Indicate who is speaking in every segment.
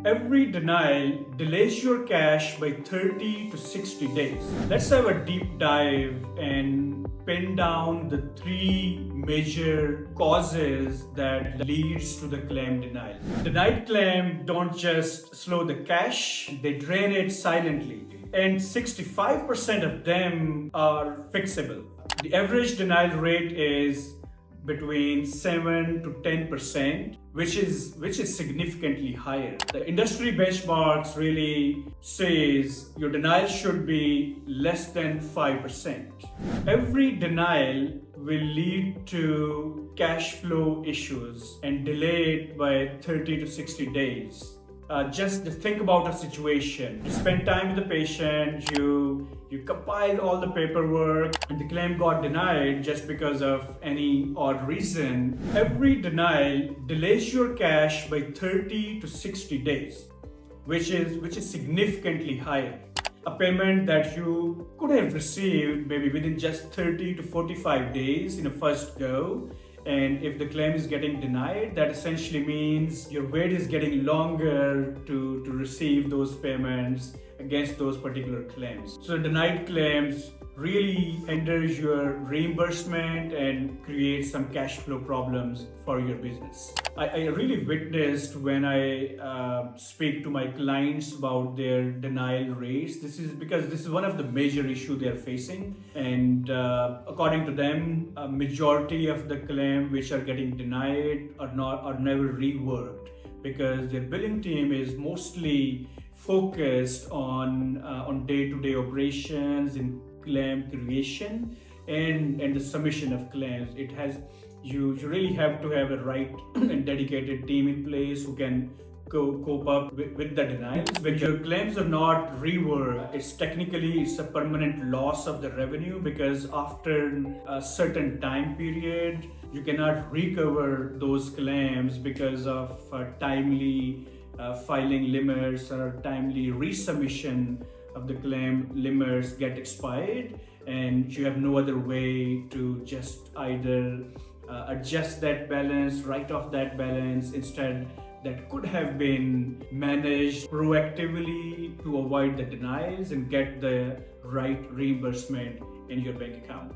Speaker 1: Every denial delays your cash by 30 to 60 days. Let's have a deep dive and pin down the three major causes that leads to the claim denial. Denied claim don't just slow the cash, they drain it silently. And 65% of them are fixable. The average denial rate is between 7 to 10%, which is significantly higher. The industry benchmarks really says your denial should be less than 5%. Every denial will lead to cash flow issues and delayed by 30 to 60 days. Just think about a situation. You spend time with the patient, you compile all the paperwork, and the claim got denied just because of any odd reason. Every denial delays your cash by 30 to 60 days, which is significantly higher. A payment that you could have received maybe within just 30 to 45 days in a first go. And if the claim is getting denied, that essentially means your wait is getting longer to receive those payments against those particular claims. So denied claims really hinders your reimbursement and creates some cash flow problems for your business. I really witnessed when I speak to my clients about their denial rates. This is because this is one of the major issues they are facing, and according to them, a majority of the claims which are getting denied are never reworked because their billing team is mostly focused on day-to-day operations in claim creation and the submission of claims. You really have to have a right and dedicated team in place who can cope up with the denials. When your claims are not reworked, it's a permanent loss of the revenue because after a certain time period, you cannot recover those claims because of timely filing limits or timely resubmission of the claim limits get expired, and you have no other way to just either adjust that balance, write off that balance. Instead, that could have been managed proactively to avoid the denials and get the right reimbursement in your bank account.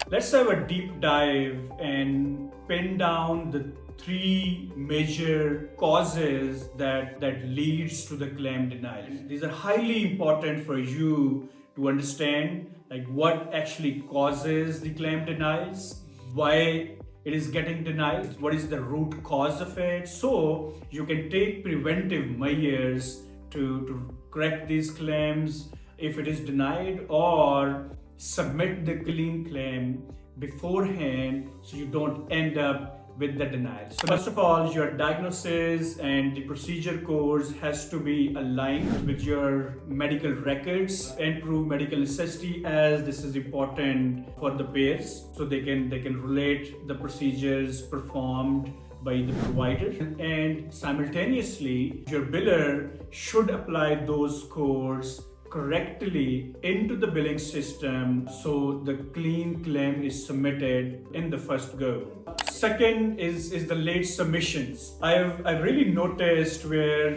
Speaker 1: Let's have a deep dive and pin down the three major causes that leads to the claim denial. These are highly important for you to understand, like what actually causes the claim denials, why it is getting denied, what is the root cause of it, so you can take preventive measures to correct these claims if it is denied, or submit the clean claim beforehand so you don't end up with the denial. So first of all, your diagnosis and the procedure codes has to be aligned with your medical records and prove medical necessity, as this is important for the payers so they can relate the procedures performed by the provider, and simultaneously your biller should apply those codes correctly into the billing system so the clean claim is submitted in the first go. Second is the late submissions. I've really noticed where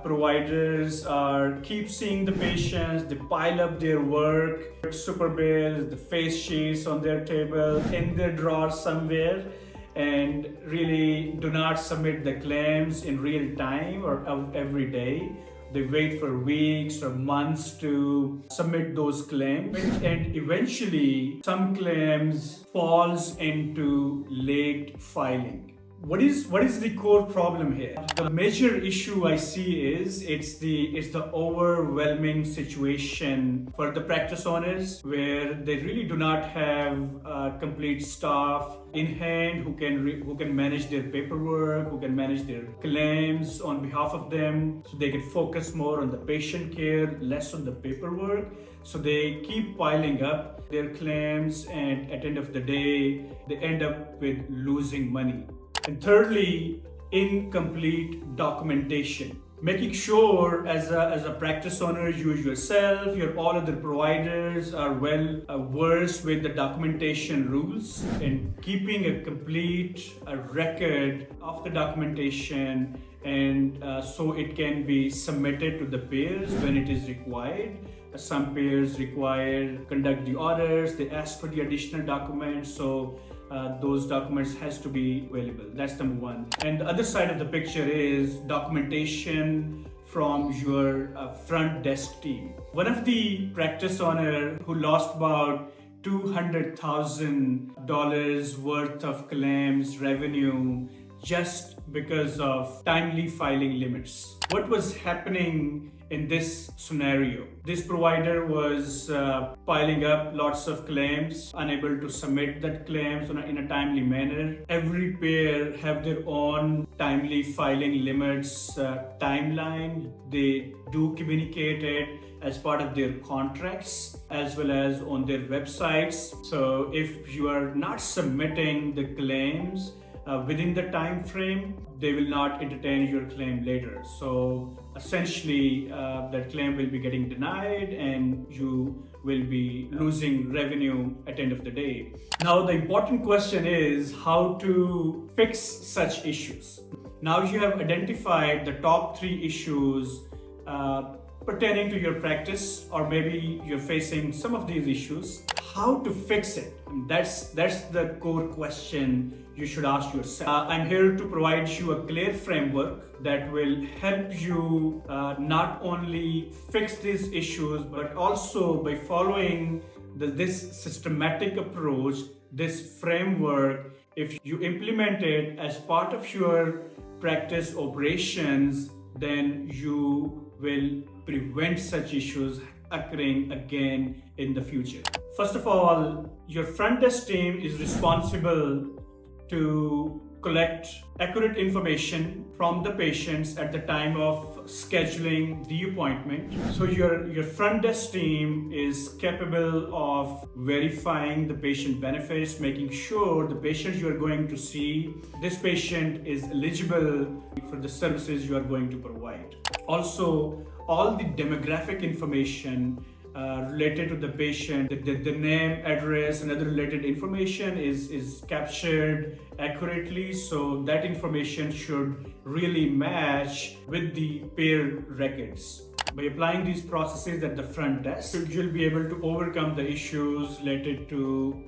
Speaker 1: providers keep seeing the patients, they pile up their work, super bills, the face sheets on their table, in their drawer somewhere, and really do not submit the claims in real time or every day. They wait for weeks or months to submit those claims, and eventually some claims falls into late filing. What is the core problem here? The major issue I see is it's the overwhelming situation for the practice owners, where they really do not have complete staff in hand who can manage their paperwork, who can manage their claims on behalf of them, so they can focus more on the patient care, less on the paperwork. So they keep piling up their claims, and at the end of the day, they end up with losing money. And thirdly, incomplete documentation. Making sure as a practice owner, you yourself, your all other providers are well versed with the documentation rules, and keeping a complete record of the documentation and so it can be submitted to the payers when it is required. Some payers require conduct the orders, they ask for the additional documents, so those documents has to be available. That's number one. And the other side of the picture is documentation from your front desk team. One of the practice owner who lost about $200,000 worth of claims revenue just because of timely filing limits. What was happening in this scenario? This provider was piling up lots of claims, unable to submit that claims in a timely manner. Every payer have their own timely filing limits timeline. They do communicate it as part of their contracts as well as on their websites. So if you are not submitting the claims within the time frame, they will not entertain your claim later. So essentially that claim will be getting denied and you will be losing revenue at the end of the day. Now the important question is how to fix such issues. Now you have identified the top 3 issues pertaining to your practice, or maybe you're facing some of these issues. How to fix it? That's the core question you should ask yourself. I'm here to provide you a clear framework that will help you not only fix these issues, but also by following this systematic approach, this framework, if you implement it as part of your practice operations, then you will prevent such issues occurring again in the future. First of all, your front desk team is responsible to collect accurate information from the patients at the time of scheduling the appointment. So your front desk team is capable of verifying the patient benefits, making sure the patient you are going to see, this patient is eligible for the services you are going to provide. Also, all the demographic information related to the patient, the name, address, and other related information is captured accurately. So that information should really match with the payer records. By applying these processes at the front desk, you'll be able to overcome the issues related to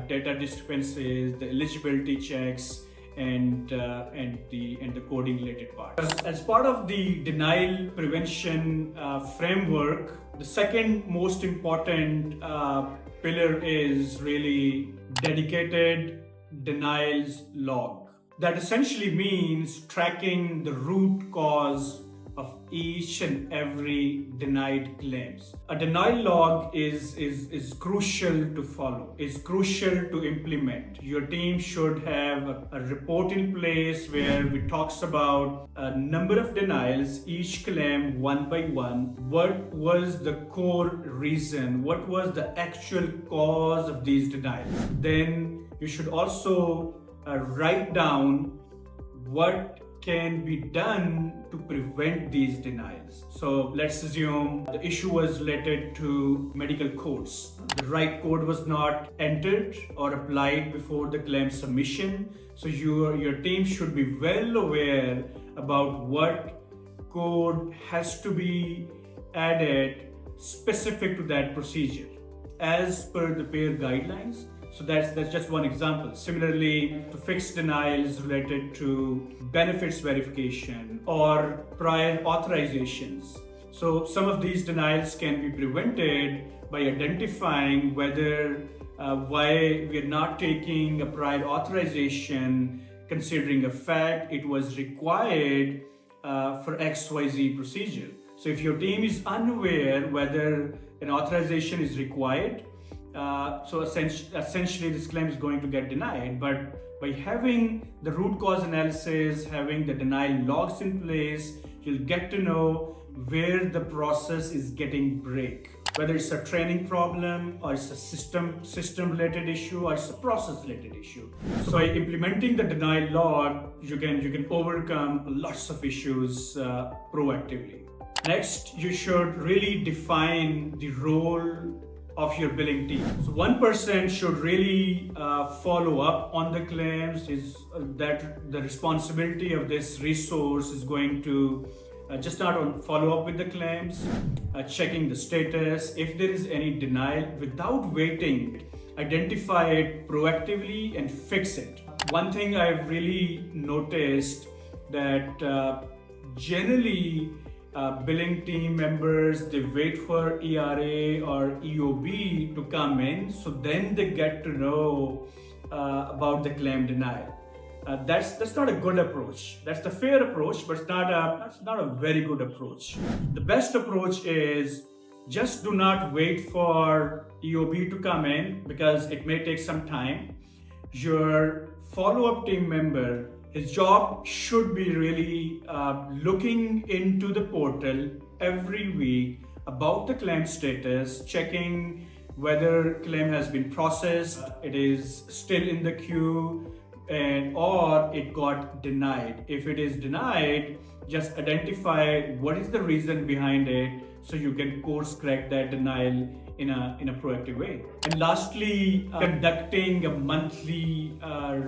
Speaker 1: data discrepancies, the eligibility checks, and the coding related part. As part of the denial prevention framework, the second most important pillar is really dedicated denials log. That essentially means tracking the root cause of each and every denied claims. A denial log is crucial to follow, is crucial to implement. Your team should have a report in place where it talks about a number of denials, each claim one by one. What was the core reason? What was the actual cause of these denials? Then you should also write down what can be done to prevent these denials. So let's assume the issue was related to medical codes. The right code was not entered or applied before the claim submission. So your team should be well aware about what code has to be added specific to that procedure as per the payer guidelines. So that's just one example. Similarly, to fix denials related to benefits verification or prior authorizations. So some of these denials can be prevented by identifying whether why we are not taking a prior authorization, considering a fact it was required for XYZ procedure. So if your team is unaware whether an authorization is required, so essentially this claim is going to get denied. But by having the root cause analysis, having the denial logs in place, you'll get to know where the process is getting break. Whether it's a training problem or it's a system related issue or it's a process related issue. So by implementing the denial log, you can overcome lots of issues proactively. Next, you should really define the role of your billing team. So one person should really follow up on the claims. Is that the responsibility of this resource is going to just not on follow up with the claims, checking the status. If there is any denial, without waiting, identify it proactively and fix it. One thing I've really noticed that generally billing team members, they wait for ERA or EOB to come in, so then they get to know about the claim denial. That's not a good approach. That's the fair approach, but that's not a very good approach. The best approach is just do not wait for EOB to come in because it may take some time. Your follow-up team member, his job should be really looking into the portal every week about the claim status, checking whether claim has been processed, it is still in the queue, and or it got denied. If it is denied, just identify what is the reason behind it so you can course correct that denial in a proactive way. And lastly, conducting a monthly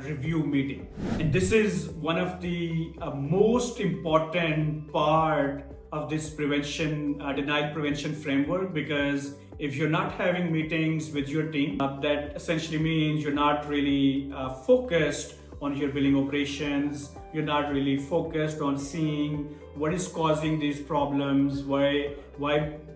Speaker 1: review meeting. And this is one of the most important part of this denial prevention framework, because if you're not having meetings with your team, that essentially means you're not really focused on your billing operations. You're not really focused on seeing what is causing these problems, why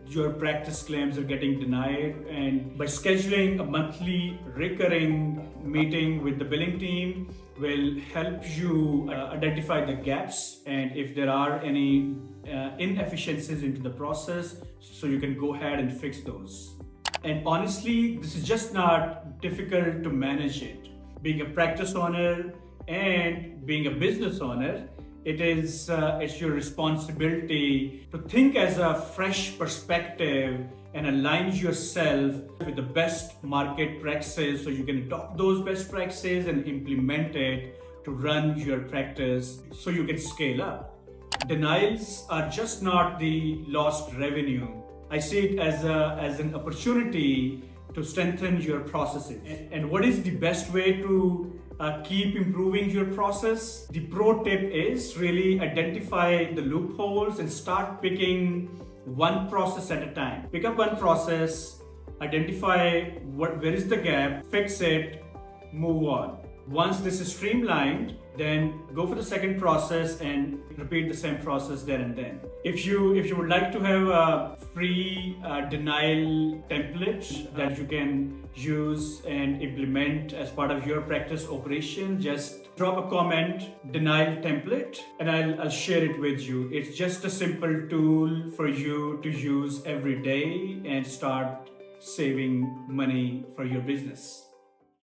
Speaker 1: your practice claims are getting denied. And by scheduling a monthly recurring meeting with the billing team will help you identify the gaps and if there are any inefficiencies into the process, so you can go ahead and fix those. And honestly, this is just not difficult to manage it. Being a practice owner and being a business owner, it's your responsibility to think as a fresh perspective and align yourself with the best market practices so you can adopt those best practices and implement it to run your practice so you can scale up. Denials are just not the lost revenue. I see it as an opportunity to strengthen your processes. And what is the best way to keep improving your process? The pro tip is really identify the loopholes and start picking one process at a time. Pick up one process, identify where is the gap, fix it, move on. Once this is streamlined, then go for the second process and repeat the same process there and then. If you would like to have a free denial template that you can use and implement as part of your practice operation, just drop a comment, denial template, and I'll share it with you. It's just a simple tool for you to use every day and start saving money for your business.